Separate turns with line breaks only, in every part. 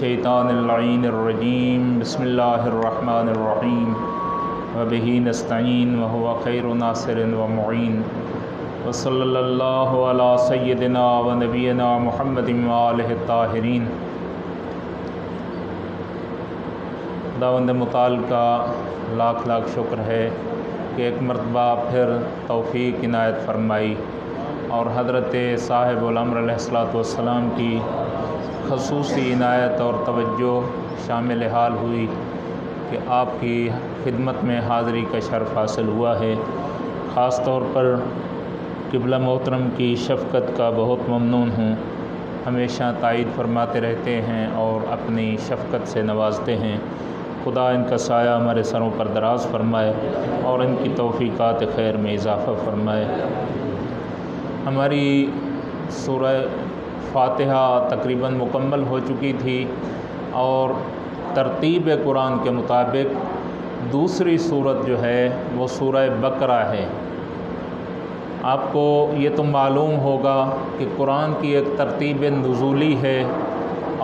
شیطان اللعین الرجیم بسم اللہ الرحمن الرحیم وبہ نستعین وہو خیر ناصر ومعین وصلی اللہ علی سیدنا و نبینا محمد وآلہ الطاہرین۔ خداوند متعال کا لاکھ لاکھ شکر ہے کہ ایک مرتبہ پھر توفیق عنایت فرمائی اور حضرت صاحب الامر علیہ السلام کی خصوصی عنایت اور توجہ شامل حال ہوئی کہ آپ کی خدمت میں حاضری کا شرف حاصل ہوا ہے۔ خاص طور پر قبلہ محترم کی شفقت کا بہت ممنون ہوں، ہمیشہ تائید فرماتے رہتے ہیں اور اپنی شفقت سے نوازتے ہیں۔ خدا ان کا سایہ ہمارے سروں پر دراز فرمائے اور ان کی توفیقات خیر میں اضافہ فرمائے۔ ہماری سورہ فاتحہ تقریباً مکمل ہو چکی تھی اور ترتیب قرآن کے مطابق دوسری صورت جو ہے وہ سورہ بقرہ ہے۔ آپ کو یہ تو معلوم ہوگا کہ قرآن کی ایک ترتیب نزولی ہے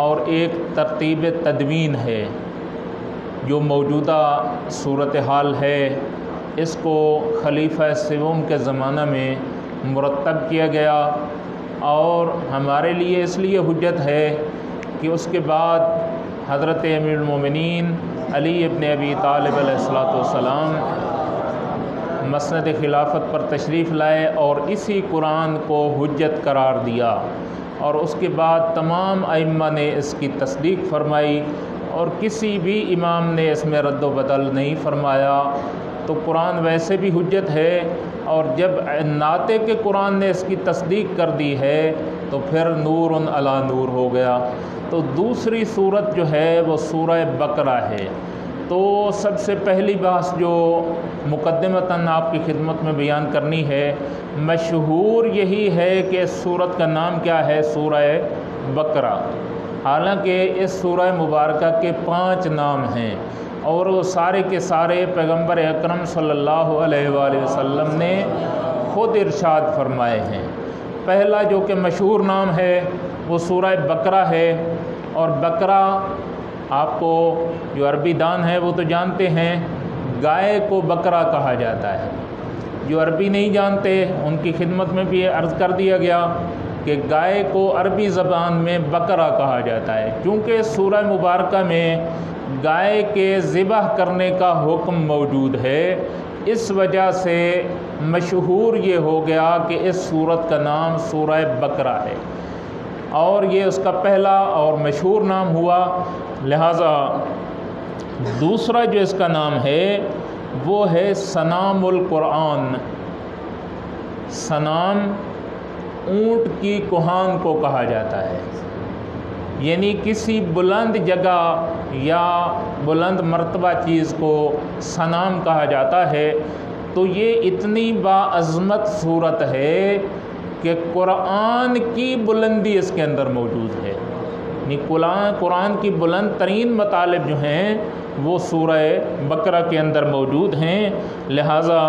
اور ایک ترتیب تدوین ہے۔ جو موجودہ صورتحال ہے اس کو خلیفہ سوم کے زمانہ میں مرتب کیا گیا اور ہمارے لیے اس لیے حجت ہے کہ اس کے بعد حضرت امیر المومنین علی ابن ابی طالب علیہ السلام مسند خلافت پر تشریف لائے اور اسی قرآن کو حجت قرار دیا اور اس کے بعد تمام ائمہ نے اس کی تصدیق فرمائی اور کسی بھی امام نے اس میں رد و بدل نہیں فرمایا۔ تو قرآن ویسے بھی حجت ہے اور جب ناطق کے قرآن نے اس کی تصدیق کر دی ہے تو پھر نور علی نور ہو گیا۔ تو دوسری صورت جو ہے وہ سورہ بقرہ ہے۔ تو سب سے پہلی بحث جو مقدمتاً آپ کی خدمت میں بیان کرنی ہے، مشہور یہی ہے کہ اس صورت کا نام کیا ہے، سورہ بقرہ۔ حالانکہ اس سورہ مبارکہ کے 5 نام ہیں اور وہ سارے کے سارے پیغمبر اکرم صلی اللہ علیہ وآلہ وسلم نے خود ارشاد فرمائے ہیں۔ پہلا جو کہ مشہور نام ہے وہ سورہ بقرہ ہے، اور بقرہ آپ کو جو عربی دان ہے وہ تو جانتے ہیں گائے کو بقرہ کہا جاتا ہے۔ جو عربی نہیں جانتے ان کی خدمت میں بھی عرض کر دیا گیا کہ گائے کو عربی زبان میں بقرہ کہا جاتا ہے، کیونکہ سورہ مبارکہ میں گائے کے ذبح کرنے کا حکم موجود ہے۔ اس وجہ سے مشہور یہ ہو گیا کہ اس سورت کا نام سورہ بقرہ ہے اور یہ اس کا پہلا اور مشہور نام ہوا۔ لہٰذا دوسرا جو اس کا نام ہے وہ ہے سنام القرآن۔ سنام اونٹ کی کوہان کو کہا جاتا ہے، یعنی کسی بلند جگہ یا بلند مرتبہ چیز کو سنام کہا جاتا ہے۔ تو یہ اتنی باعظمت صورت ہے کہ قرآن کی بلندی اس کے اندر موجود ہے، یعنی قرآن کی بلند ترین مطالب جو ہیں وہ سورہ بقرہ کے اندر موجود ہیں۔ لہٰذا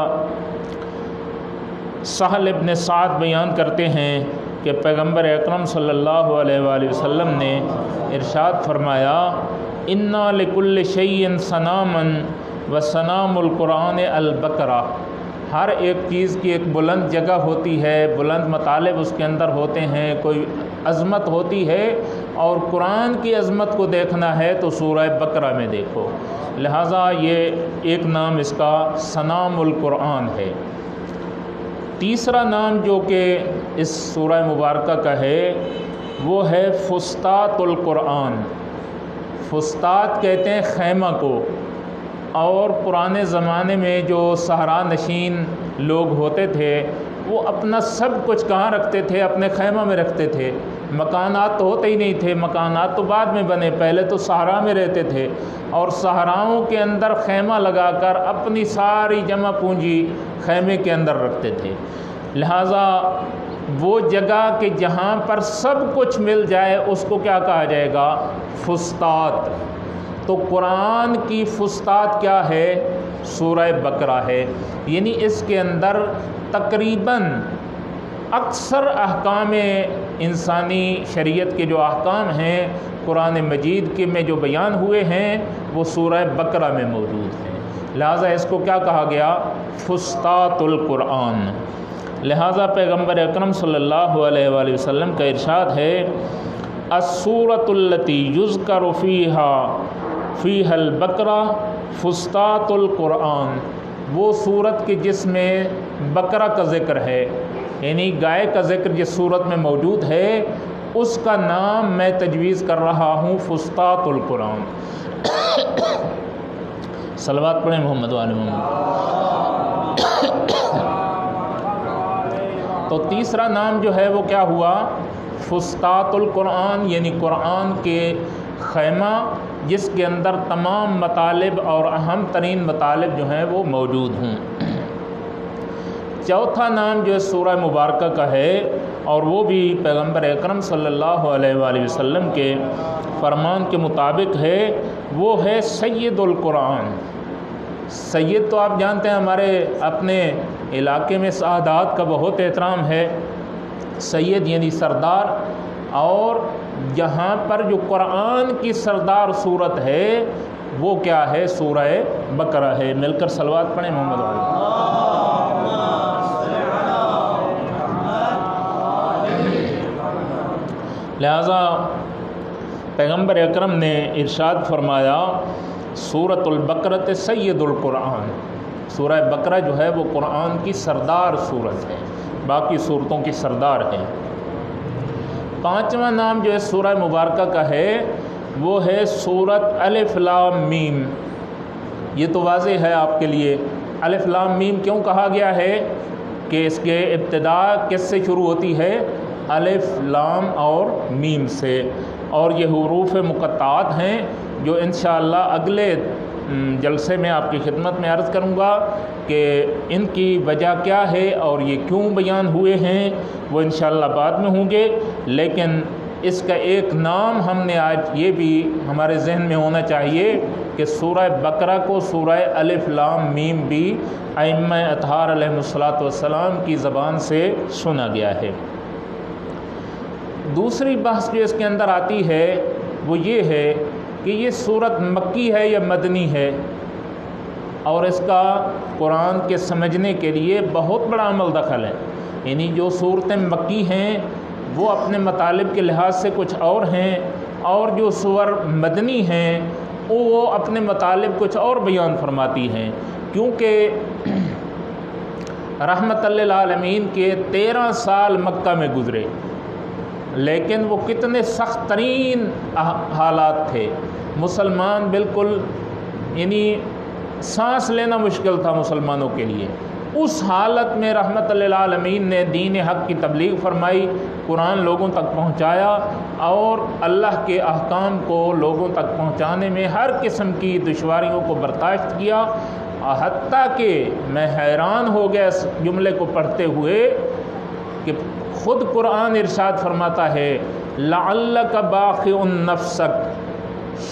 سہل ابن سعد بیان کرتے ہیں کہ پیغمبر اکرم صلی اللہ علیہ وآلہ وسلم نے ارشاد فرمایا، اِنَّا لِكُلِّ شَيْءٍ صَنَامًا وَصَنَامُ الْقُرْآنِ الْبَقَرَةُ۔ ہر ایک چیز کی ایک بلند جگہ ہوتی ہے، بلند مطالب اس کے اندر ہوتے ہیں، کوئی عظمت ہوتی ہے، اور قرآن کی عظمت کو دیکھنا ہے تو سورہ بقرہ میں دیکھو۔ لہٰذا یہ ایک نام اس کا سنام القرآن ہے۔ تیسرا نام جو کہ اس سورہ مبارکہ کا ہے وہ ہے فسطاط القرآن۔ فسطاط کہتے ہیں خیمہ کو، اور پرانے زمانے میں جو صحرا نشین لوگ ہوتے تھے وہ اپنا سب کچھ کہاں رکھتے تھے، اپنے خیمہ میں رکھتے تھے۔ مکانات تو ہوتے ہی نہیں تھے، مکانات تو بعد میں بنے، پہلے تو صحرا میں رہتے تھے اور صحراؤں کے اندر خیمہ لگا کر اپنی ساری جمع پونجی خیمے کے اندر رکھتے تھے۔ لہٰذا وہ جگہ کہ جہاں پر سب کچھ مل جائے اس کو کیا کہا جائے گا، فسطاط۔ تو قرآن کی فسطاط کیا ہے، سورہ بقرہ ہے، یعنی اس کے اندر تقریباً اکثر احکام انسانی شریعت کے جو احکام ہیں قرآن مجید کے میں جو بیان ہوئے ہیں وہ سورہ بقرہ میں موجود ہیں، لہٰذا اس کو کیا کہا گیا؟ فسطاط القرآن۔ لہٰذا پیغمبر اکرم صلی اللہ علیہ وآلہ وسلم کا ارشاد ہے السورۃ التی یذکر فیہا البقرہ فسطاط القرآن، وہ صورت کی جس میں بقرہ کا ذکر ہے، یعنی گائے کا ذکر جس صورت میں موجود ہے اس کا نام میں تجویز کر رہا ہوں فسطاط القرآن۔ صلوات پڑھیں محمد وآل محمد۔ تو تیسرا نام جو ہے وہ کیا ہوا؟ فسطاط القرآن، یعنی قرآن کے خیمہ جس کے اندر تمام مطالب اور اہم ترین مطالب جو ہیں وہ موجود ہوں۔ چوتھا نام جو ہے سورہ مبارکہ کا ہے، اور وہ بھی پیغمبر اکرم صلی اللہ علیہ وآلہ وسلم کے فرمان کے مطابق ہے، وہ ہے سید القرآن۔ سید تو آپ جانتے ہیں ہمارے اپنے علاقے میں سعادات کا بہت احترام ہے، سید یعنی سردار، اور یہاں پر جو قرآن کی سردار صورت ہے وہ کیا ہے؟ سورہ بقرہ ہے۔ مل کر صلوات پڑھیں محمد علیہ۔ لہذا پیغمبر اکرم نے ارشاد فرمایا سورۃ البقرۃ سید القرآن، سورہ بقرہ جو ہے وہ قرآن کی سردار صورت ہے، باقی صورتوں کی سردار ہے۔ پانچواں نام جو ہے سورہ مبارکہ کا ہے وہ ہے سورۃ الف لام میم۔ یہ تو واضح ہے آپ کے لیے، الف لام میم کیوں کہا گیا ہے کہ اس کے ابتدا کس سے شروع ہوتی ہے؟ الف لام اور میم سے، اور یہ حروف مقطعات ہیں جو انشاءاللہ اگلے جلسے میں آپ کی خدمت میں عرض کروں گا کہ ان کی وجہ کیا ہے اور یہ کیوں بیان ہوئے ہیں، وہ انشاءاللہ بعد میں ہوں گے، لیکن اس کا ایک نام ہم نے آج یہ بھی ہمارے ذہن میں ہونا چاہیے کہ سورہ بقرہ کو سورہ الف لام میم بھی ائمہ اطہار علیہم الصلاۃ والسلام کی زبان سے سنا گیا ہے۔ دوسری بحث جو اس کے اندر آتی ہے وہ یہ ہے کہ یہ سورت مکی ہے یا مدنی ہے، اور اس کا قرآن کے سمجھنے کے لیے بہت بڑا عمل دخل ہے۔ یعنی جو صورتیں مکی ہیں وہ اپنے مطالب کے لحاظ سے کچھ اور ہیں، اور جو سور مدنی ہیں وہ اپنے مطالب کچھ اور بیان فرماتی ہیں، کیونکہ رحمت للعالمین کے 13 سال مکہ میں گزرے، لیکن وہ کتنے سخت ترین حالات تھے، مسلمان بالکل یعنی سانس لینا مشکل تھا مسلمانوں کے لیے۔ اس حالت میں رحمت للعالمین نے دین حق کی تبلیغ فرمائی، قرآن لوگوں تک پہنچایا، اور اللہ کے احکام کو لوگوں تک پہنچانے میں ہر قسم کی دشواریوں کو برداشت کیا، حتیٰ کہ میں حیران ہو گیا اس جملے کو پڑھتے ہوئے کہ خود قرآن ارشاد فرماتا ہے لعلک باخع نفسک،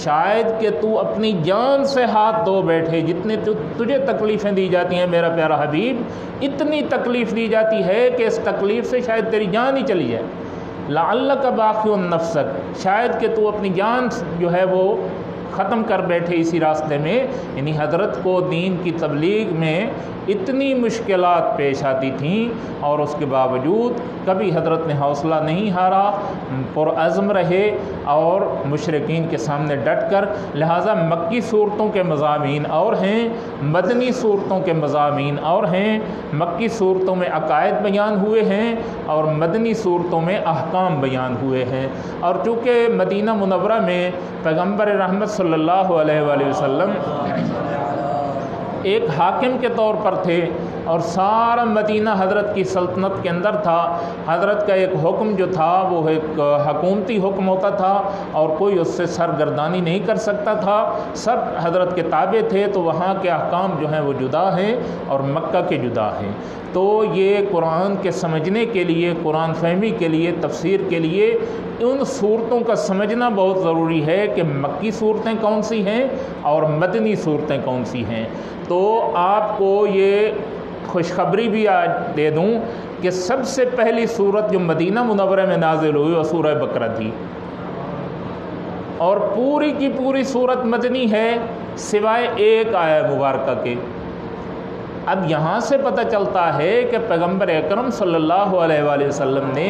شاید کہ تو اپنی جان سے ہاتھ دھو بیٹھے، جتنے تجھے تکلیفیں دی جاتی ہیں میرا پیارا حبیب، اتنی تکلیف دی جاتی ہے کہ اس تکلیف سے شاید تیری جان ہی چلی جائے۔ لعلک باخع نفسک، شاید کہ تو اپنی جان جو ہے وہ ختم کر بیٹھے اسی راستے میں، یعنی حضرت کو دین کی تبلیغ میں اتنی مشکلات پیش آتی تھیں، اور اس کے باوجود کبھی حضرت نے حوصلہ نہیں ہارا، پرعزم رہے اور مشرکین کے سامنے ڈٹ کر۔ لہٰذا مکی صورتوں کے مضامین اور ہیں، مدنی صورتوں کے مضامین اور ہیں۔ مکی صورتوں میں عقائد بیان ہوئے ہیں اور مدنی صورتوں میں احکام بیان ہوئے ہیں، اور چونکہ مدینہ منورہ میں پیغمبر رحمت صلی اللہ علیہ وآلہ وسلم ایک حاکم کے طور پر تھے، اور سارا مدینہ حضرت کی سلطنت کے اندر تھا، حضرت کا ایک حکم جو تھا وہ ایک حکومتی حکم ہوتا تھا، اور کوئی اس سے سرگردانی نہیں کر سکتا تھا، سب حضرت کے تابع تھے، تو وہاں کے احکام جو ہیں وہ جدا ہیں اور مکہ کے جدا ہیں۔ تو یہ قرآن کے سمجھنے کے لیے، قرآن فہمی کے لیے، تفسیر کے لیے ان صورتوں کا سمجھنا بہت ضروری ہے کہ مکی صورتیں کون سی ہیں اور مدنی صورتیں کون سی ہیں۔ تو آپ کو یہ خوشخبری بھی آج دے دوں کہ سب سے پہلی صورت جو مدینہ منورہ میں نازل ہوئی وہ سورہ بقرہ تھی، اور پوری کی پوری صورت مدنی ہے سوائے ایک آیہ مبارکہ کے۔ اب یہاں سے پتہ چلتا ہے کہ پیغمبر اکرم صلی اللہ علیہ وآلہ وسلم نے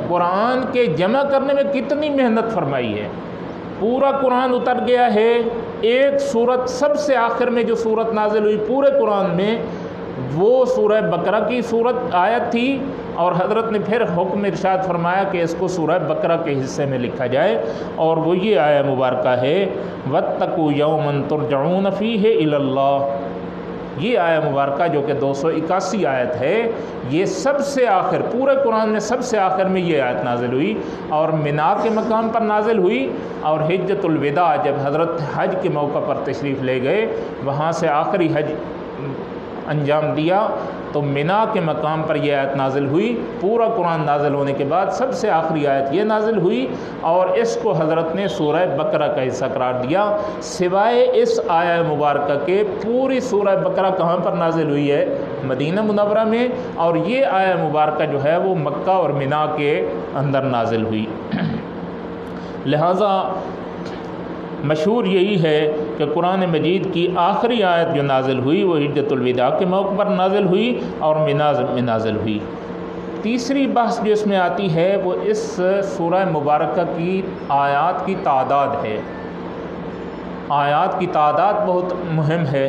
قرآن کے جمع کرنے میں کتنی محنت فرمائی ہے۔ پورا قرآن اتر گیا ہے، ایک صورت سب سے آخر میں جو صورت نازل ہوئی پورے قرآن میں وہ سورہ بقرہ کی صورت آیت تھی، اور حضرت نے پھر حکم ارشاد فرمایا کہ اس کو سورہ بقرہ کے حصے میں لکھا جائے، اور وہ یہ آیہ مبارکہ ہے وَاتَّقُوا يَوْمًا تُرْجَعُونَ فِيهِ إِلَى اللَّهِ۔ یہ آیہ مبارکہ جو کہ 281 آیت ہے، یہ سب سے آخر پورے قرآن میں سب سے آخر میں یہ آیت نازل ہوئی، اور مینا کے مقام پر نازل ہوئی، اور حجۃ الوداع جب حضرت حج کے موقع پر تشریف لے گئے، وہاں سے آخری حج انجام دیا تو مینا کے مقام پر یہ آیت نازل ہوئی۔ پورا قرآن نازل ہونے کے بعد سب سے آخری آیت یہ نازل ہوئی، اور اس کو حضرت نے سورہ بقرہ کا حصہ قرار دیا۔ سوائے اس آیہ مبارکہ کے پوری سورہ بقرہ کہاں پر نازل ہوئی ہے؟ مدینہ منورہ میں، اور یہ آیہ مبارکہ جو ہے وہ مکہ اور مینا کے اندر نازل ہوئی۔ لہٰذا مشہور یہی ہے کہ قرآن مجید کی آخری آیت جو نازل ہوئی وہ حجۃ الوداع کے موقع پر نازل ہوئی اور مینا میں نازل ہوئی۔ تیسری بحث جو اس میں آتی ہے وہ اس سورہ مبارکہ کی آیات کی تعداد ہے۔ آیات کی تعداد بہت مہم ہے،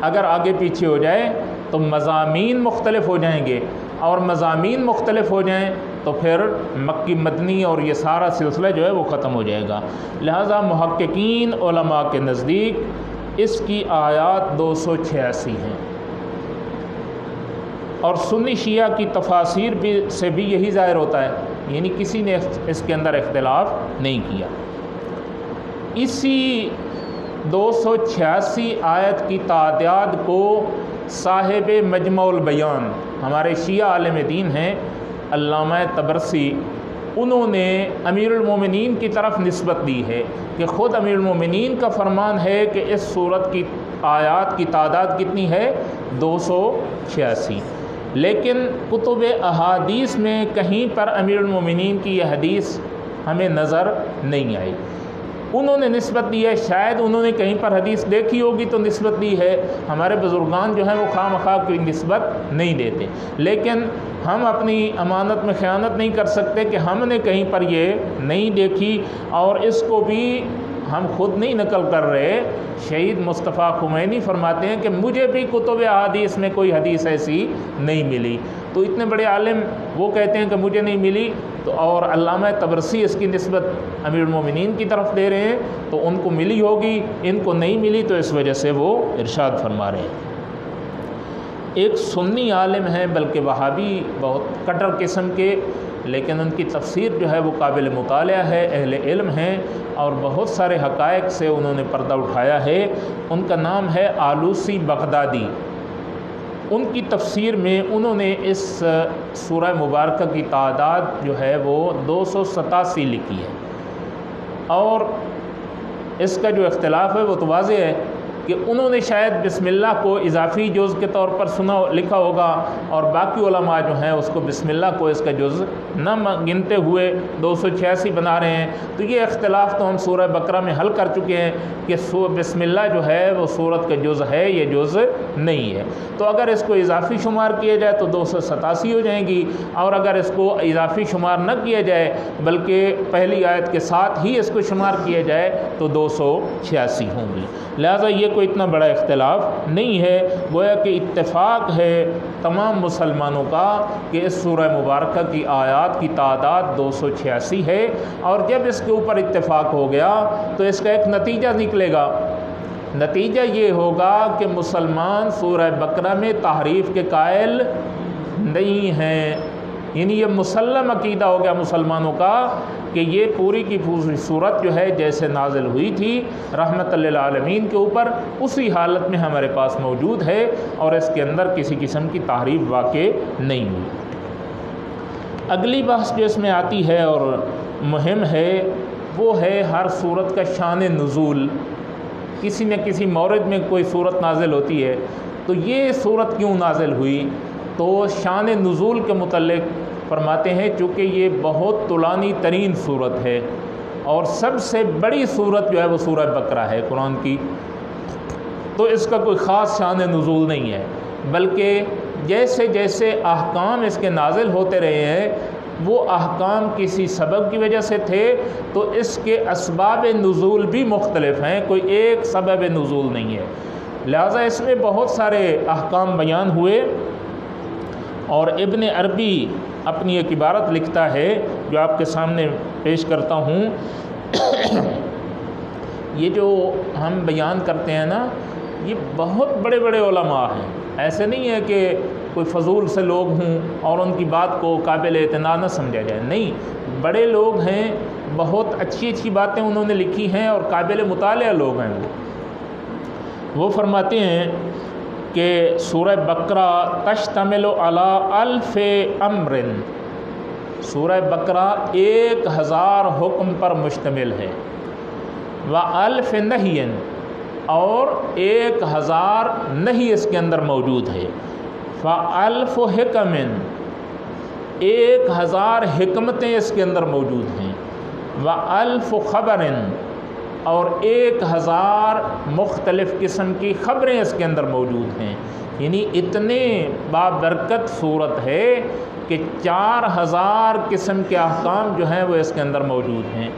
اگر آگے پیچھے ہو جائے تو مضامین مختلف ہو جائیں گے، اور مضامین مختلف ہو جائیں تو پھر مکی مدنی اور یہ سارا سلسلہ جو ہے وہ ختم ہو جائے گا۔ لہٰذا محققین علماء کے نزدیک اس کی آیات 286 ہیں، اور سنی شیعہ کی تفاسیر سے بھی یہی ظاہر ہوتا ہے، یعنی کسی نے اس کے اندر اختلاف نہیں کیا۔ اسی 286 آیت کی تعداد کو صاحب مجمع البیان، ہمارے شیعہ عالم دین ہیں علامہ طبرسی، انہوں نے امیر المومنین کی طرف نسبت دی ہے کہ خود امیر المومنین کا فرمان ہے کہ اس سورت کی آیات کی تعداد کتنی ہے؟ 286۔ لیکن کتب احادیث میں کہیں پر امیر المومنین کی یہ حدیث ہمیں نظر نہیں آئی۔ انہوں نے نسبت دی ہے، شاید انہوں نے کہیں پر حدیث دیکھی ہوگی تو نسبت دی ہے۔ ہمارے بزرگان جو ہیں وہ خواہ مخواہ کوئی نسبت نہیں دیتے، لیکن ہم اپنی امانت میں خیانت نہیں کر سکتے کہ ہم نے کہیں پر یہ نہیں دیکھی، اور اس کو بھی ہم خود نہیں نقل کر رہے۔ شہید مصطفیٰ خمینی فرماتے ہیں کہ مجھے بھی کتب احادیث میں کوئی حدیث ایسی نہیں ملی، تو اتنے بڑے عالم وہ کہتے ہیں کہ مجھے نہیں ملی، تو اور علامہ طبرسی اس کی نسبت امیر المومنین کی طرف دے رہے ہیں، تو ان کو ملی ہوگی، ان کو نہیں ملی، تو اس وجہ سے وہ ارشاد فرما رہے ہیں۔ ایک سنی عالم ہیں، بلکہ وہابی بہت کٹر قسم کے، لیکن ان کی تفسیر جو ہے وہ قابل مطالعہ ہے، اہل علم ہیں، اور بہت سارے حقائق سے انہوں نے پردہ اٹھایا ہے۔ ان کا نام ہے آلوسی بغدادی۔ ان کی تفسیر میں انہوں نے اس سورہ مبارکہ کی تعداد جو ہے وہ 287 لکھی ہے، اور اس کا جو اختلاف ہے وہ تو واضح ہے کہ انہوں نے شاید بسم اللہ کو اضافی جز کے طور پر لکھا ہوگا، اور باقی علماء جو ہیں اس کو بسم اللہ کو اس کا جز نہ گنتے ہوئے 286 بنا رہے ہیں۔ تو یہ اختلاف تو ہم سورہ بقرہ میں حل کر چکے ہیں کہ بسم اللہ جو ہے وہ سورت کا جز ہے، یہ جز نہیں ہے۔ تو اگر اس کو اضافی شمار کیا جائے تو 287 ہو جائیں گی، اور اگر اس کو اضافی شمار نہ کیا جائے بلکہ پہلی آیت کے ساتھ ہی اس کو شمار کیا جائے تو 286 ہوں گی۔ لہٰذا یہ کوئی اتنا بڑا اختلاف نہیں ہے، گویا کہ اتفاق ہے تمام مسلمانوں کا کہ اس سورہ مبارکہ کی آیات کی تعداد 286 ہے، اور جب اس کے اوپر اتفاق ہو گیا تو اس کا ایک نتیجہ نکلے گا۔ نتیجہ یہ ہوگا کہ مسلمان سورہ بقرہ میں تحریف کے قائل نہیں ہیں، یعنی یہ مسلم عقیدہ ہو گیا مسلمانوں کا کہ یہ پوری کی پوری صورت جو ہے جیسے نازل ہوئی تھی رحمت للعالمین کے اوپر، اسی حالت میں ہمارے پاس موجود ہے، اور اس کے اندر کسی قسم کی تحریف واقع نہیں ہوئی۔ اگلی بحث جو اس میں آتی ہے اور مہم ہے وہ ہے ہر صورت کا شان نزول۔ کسی نہ کسی مورد میں کوئی صورت نازل ہوتی ہے تو یہ صورت کیوں نازل ہوئی، تو شان نزول کے متعلق فرماتے ہیں چونکہ یہ بہت طولانی ترین صورت ہے اور سب سے بڑی صورت جو ہے وہ سورہ بقرہ ہے قرآن کی، تو اس کا کوئی خاص شان نزول نہیں ہے، بلکہ جیسے جیسے احکام اس کے نازل ہوتے رہے ہیں وہ احکام کسی سبب کی وجہ سے تھے، تو اس کے اسباب نزول بھی مختلف ہیں، کوئی ایک سبب نزول نہیں ہے، لہذا اس میں بہت سارے احکام بیان ہوئے۔ اور ابن عربی اپنی ایک عبارت لکھتا ہے جو آپ کے سامنے پیش کرتا ہوں۔ یہ جو ہم بیان کرتے ہیں نا، یہ بہت بڑے بڑے علماء ہیں، ایسے نہیں ہے کہ کوئی فضول سے لوگ ہوں اور ان کی بات کو قابل اعتماد نہ سمجھا جائے، نہیں، بڑے لوگ ہیں، بہت اچھی اچھی باتیں انہوں نے لکھی ہیں اور قابل مطالعہ لوگ ہیں۔ وہ فرماتے ہیں کہ سورہ بقرہ تشتمل علی الف امر، سورہ بقرہ 1000 حکم پر مشتمل ہے، وَأَلْفِ نَهْيٍ، اور 1000 نہی اس کے اندر موجود ہے، فَأَلْفُ حِكَمٍ، 1000 حکمتیں اس کے اندر موجود ہیں، وَأَلْفُ خَبَرٍ، اور 1000 مختلف قسم کی خبریں اس کے اندر موجود ہیں، یعنی اتنے بابرکت صورت ہے کہ 4000 قسم کے احکام جو ہیں وہ اس کے اندر موجود ہیں،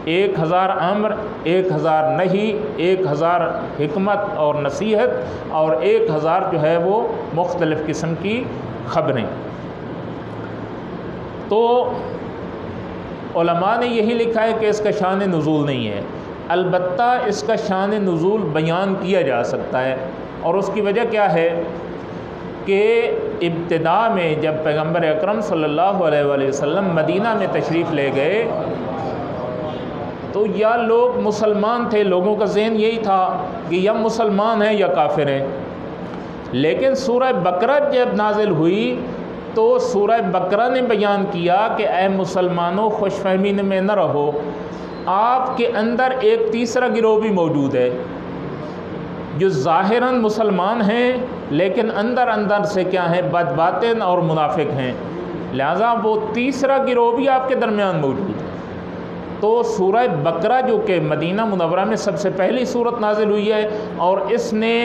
1000 امر، 1000 نہی، 1000 حکمت اور نصیحت، اور 1000 جو ہے وہ مختلف قسم کی خبریں۔ تو علماء نے یہی لکھا ہے کہ اس کا شان نزول نہیں ہے، البتہ اس کا شان نزول بیان کیا جا سکتا ہے، اور اس کی وجہ کیا ہے کہ ابتدا میں جب پیغمبر اکرم صلی اللہ علیہ وآلہ وسلم مدینہ میں تشریف لے گئے تو یا لوگ مسلمان تھے، لوگوں کا ذہن یہی تھا کہ یا مسلمان ہیں یا کافر ہیں، لیکن سورہ بقرہ جب نازل ہوئی تو سورہ بقرہ نے بیان کیا کہ اے مسلمانوں خوش فہمی میں نہ رہو، آپ کے اندر ایک تیسرا گروہ بھی موجود ہے جو ظاہراً مسلمان ہیں لیکن اندر اندر سے کیا ہیں، بدباطن اور منافق ہیں، لہذا وہ تیسرا گروہ بھی آپ کے درمیان موجود ہے۔ تو سورہ بقرہ جو کہ مدینہ منورہ میں سب سے پہلی صورت نازل ہوئی ہے، اور اس نے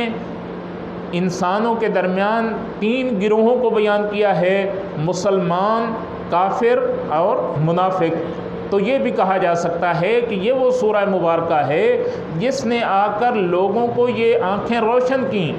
انسانوں کے درمیان 3 گروہوں کو بیان کیا ہے، مسلمان، کافر اور منافق۔ تو یہ بھی کہا جا سکتا ہے کہ یہ وہ سورہ مبارکہ ہے جس نے آ کر لوگوں کو یہ آنکھیں روشن کیں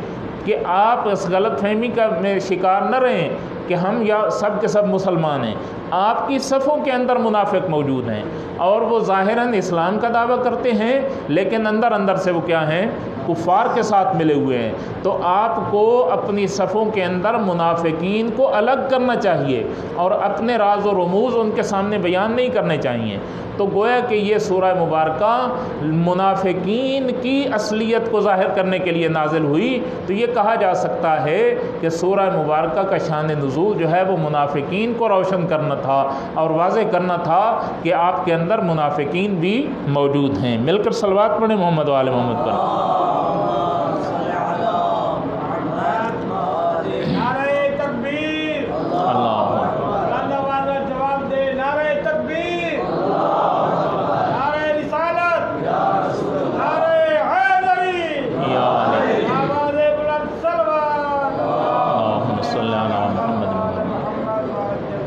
کہ آپ اس غلط فہمی کا میں شکار نہ رہیں کہ ہم یا سب کے سب مسلمان ہیں، آپ کی صفوں کے اندر منافق موجود ہیں، اور وہ ظاہراً اسلام کا دعویٰ کرتے ہیں لیکن اندر اندر سے وہ کیا ہیں، کفار کے ساتھ ملے ہوئے ہیں۔ تو آپ کو اپنی صفوں کے اندر منافقین کو الگ کرنا چاہیے اور اپنے راز و رموز ان کے سامنے بیان نہیں کرنے چاہیے۔ تو گویا کہ یہ سورہ مبارکہ منافقین کی اصلیت کو ظاہر کرنے کے لیے نازل ہوئی، تو یہ کہا جا سکتا ہے کہ سورہ مبارکہ کا شان نزول جو ہے وہ منافقین کو روشن کرنا تھا اور واضح کرنا تھا کہ آپ کے اندر منافقین بھی موجود ہیں۔ مل کر صلوات پڑھیں محمد و آل محمد پر۔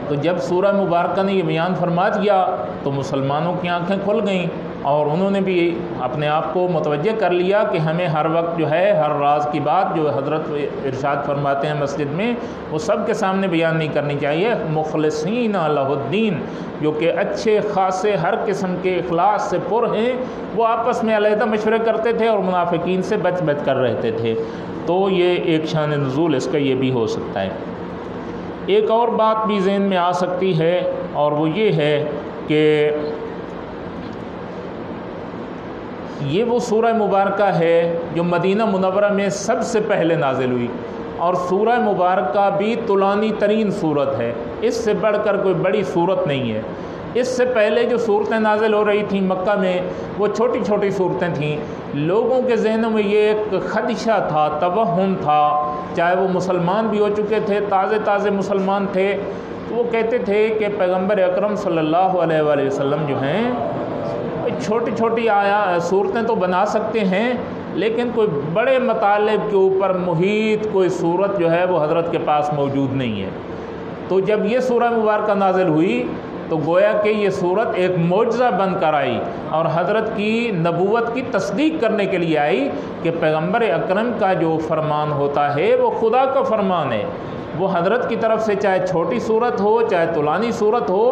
تو جب سورہ مبارکہ نے یہ بیان فرما دیا تو مسلمانوں کی آنکھیں کھل گئیں اور انہوں نے بھی اپنے آپ کو متوجہ کر لیا کہ ہمیں ہر وقت جو ہے ہر راز کی بات جو حضرت ارشاد فرماتے ہیں مسجد میں وہ سب کے سامنے بیان نہیں کرنی چاہیے۔ مخلصین لہ الدین، جو کہ اچھے خاصے ہر قسم کے اخلاص سے پر ہیں، وہ آپس میں علیحدہ مشورے کرتے تھے اور منافقین سے بچ بچ کر رہتے تھے۔ تو یہ ایک شان نزول اس کا یہ بھی ہو سکتا ہے۔ ایک اور بات بھی ذہن میں آ سکتی ہے اور وہ یہ ہے کہ یہ وہ سورہ مبارکہ ہے جو مدینہ منورہ میں سب سے پہلے نازل ہوئی، اور سورہ مبارکہ بھی طولانی ترین صورت ہے، اس سے بڑھ کر کوئی بڑی صورت نہیں ہے، اس سے پہلے جو صورتیں نازل ہو رہی تھیں مکہ میں وہ چھوٹی چھوٹی صورتیں تھیں، لوگوں کے ذہنوں میں یہ ایک خدشہ تھا، توہم تھا، چاہے وہ مسلمان بھی ہو چکے تھے، تازے مسلمان تھے، تو وہ کہتے تھے کہ پیغمبر اکرم صلی اللہ علیہ وآلہ وسلم جو ہیں چھوٹی چھوٹی صورتیں تو بنا سکتے ہیں، لیکن کوئی بڑے مطالب کے اوپر محیط کوئی صورت جو ہے وہ حضرت کے پاس موجود نہیں ہے۔ تو جب یہ سورہ مبارکہ نازل ہوئی تو گویا کہ یہ صورت ایک معجزہ بن کر آئی اور حضرت کی نبوت کی تصدیق کرنے کے لیے آئی کہ پیغمبر اکرم کا جو فرمان ہوتا ہے وہ خدا کا فرمان ہے، وہ حضرت کی طرف سے چاہے چھوٹی صورت ہو چاہے طولانی صورت ہو،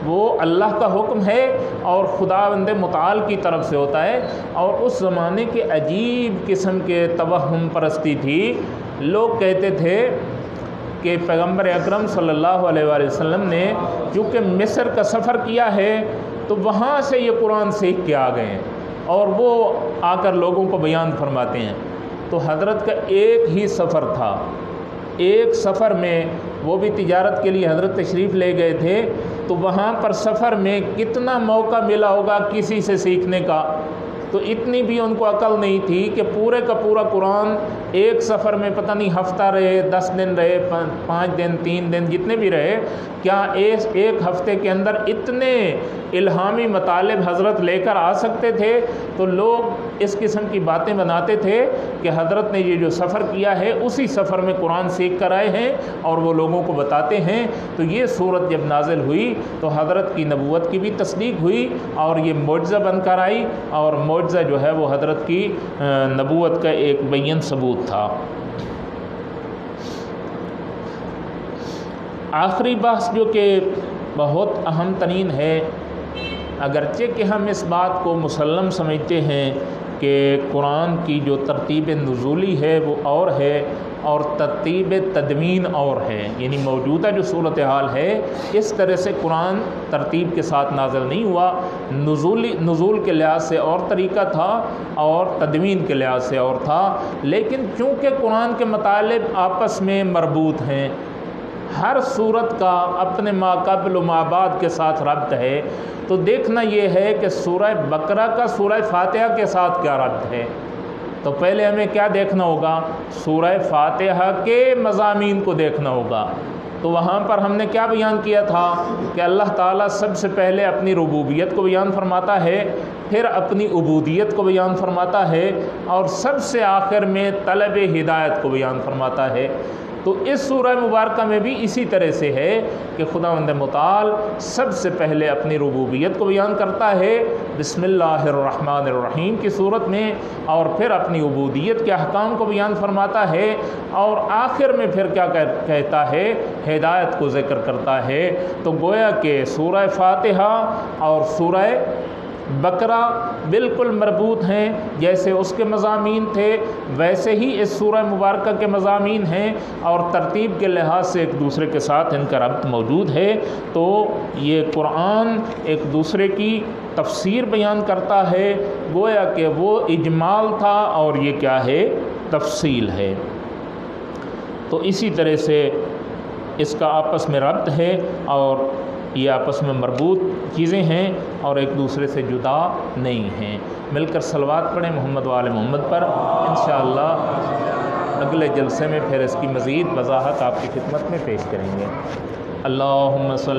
وہ اللہ کا حکم ہے اور خداوند متعال کی طرف سے ہوتا ہے۔ اور اس زمانے کے عجیب قسم کے توہم پرستی تھی، لوگ کہتے تھے کہ پیغمبر اکرم صلی اللہ علیہ وآلہ وسلم نے چونکہ مصر کا سفر کیا ہے تو وہاں سے یہ قرآن سیکھ کے آ گئے ہیں اور وہ آ کر لوگوں کو بیان فرماتے ہیں۔ تو حضرت کا ایک ہی سفر تھا، ایک سفر میں وہ بھی تجارت کے لیے حضرت تشریف لے گئے تھے، تو وہاں پر سفر میں کتنا موقع ملا ہوگا کسی سے سیکھنے کا، تو اتنی بھی ان کو عقل نہیں تھی کہ پورے کا پورا قرآن ایک سفر میں پتہ نہیں ہفتہ رہے، 10 دن رہے، 5 دن، 3 دن، جتنے بھی رہے، کیا ایک ہفتے کے اندر اتنے الہامی مطالب حضرت لے کر آ سکتے تھے؟ تو لوگ اس قسم کی باتیں بناتے تھے کہ حضرت نے یہ جو سفر کیا ہے اسی سفر میں قرآن سیکھ کر آئے ہیں اور وہ لوگوں کو بتاتے ہیں۔ تو یہ صورت جب نازل ہوئی تو حضرت کی نبوت کی بھی تصدیق ہوئی اور یہ معجزہ بن کر آئی، اور معجزہ جو ہے وہ حضرت کی نبوت کا ایک بین ثبوت تھا۔ آخری بحث جو کہ بہت اہم ترین ہے، اگرچہ کہ ہم اس بات کو مسلم سمجھتے ہیں کہ قرآن کی جو ترتیب نزولی ہے وہ اور ہے اور ترتیب تدوین اور ہے، یعنی موجودہ جو صورتحال ہے اس طرح سے قرآن ترتیب کے ساتھ نازل نہیں ہوا، نزول کے لحاظ سے اور طریقہ تھا اور تدوین کے لحاظ سے اور تھا، لیکن چونکہ قرآن کے مطالب آپس میں مربوط ہیں، ہر صورت کا اپنے ما قبل و ما بعد کے ساتھ ربط ہے، تو دیکھنا یہ ہے کہ سورہ بقرہ کا سورہ فاتحہ کے ساتھ کیا ربط ہے۔ تو پہلے ہمیں کیا دیکھنا ہوگا؟ سورہ فاتحہ کے مضامین کو دیکھنا ہوگا۔ تو وہاں پر ہم نے کیا بیان کیا تھا کہ اللہ تعالیٰ سب سے پہلے اپنی ربوبیت کو بیان فرماتا ہے، پھر اپنی عبودیت کو بیان فرماتا ہے، اور سب سے آخر میں طلب ہدایت کو بیان فرماتا ہے۔ تو اس سورہ مبارکہ میں بھی اسی طرح سے ہے کہ خداوند متعال سب سے پہلے اپنی ربوبیت کو بیان کرتا ہے بسم اللہ الرحمن الرحیم کی صورت میں، اور پھر اپنی عبودیت کے احکام کو بیان فرماتا ہے، اور آخر میں پھر کیا کہتا ہے؟ ہدایت کو ذکر کرتا ہے۔ تو گویا کہ سورہ فاتحہ اور سورہ بقرہ بالکل مربوط ہیں، جیسے اس کے مضامین تھے ویسے ہی اس سورہ مبارکہ کے مضامین ہیں، اور ترتیب کے لحاظ سے ایک دوسرے کے ساتھ ان کا ربط موجود ہے۔ تو یہ قرآن ایک دوسرے کی تفسیر بیان کرتا ہے، گویا کہ وہ اجمال تھا اور یہ کیا ہے؟ تفصیل ہے۔ تو اسی طرح سے اس کا آپس میں ربط ہے اور یہ آپس میں مربوط چیزیں ہیں اور ایک دوسرے سے جدا نہیں ہیں۔ مل کر صلوات پڑھیں محمد و آل محمد پر، انشاءاللہ اگلے جلسے میں پھر اس کی مزید وضاحت آپ کی خدمت میں پیش کریں گے۔ اللہم صلی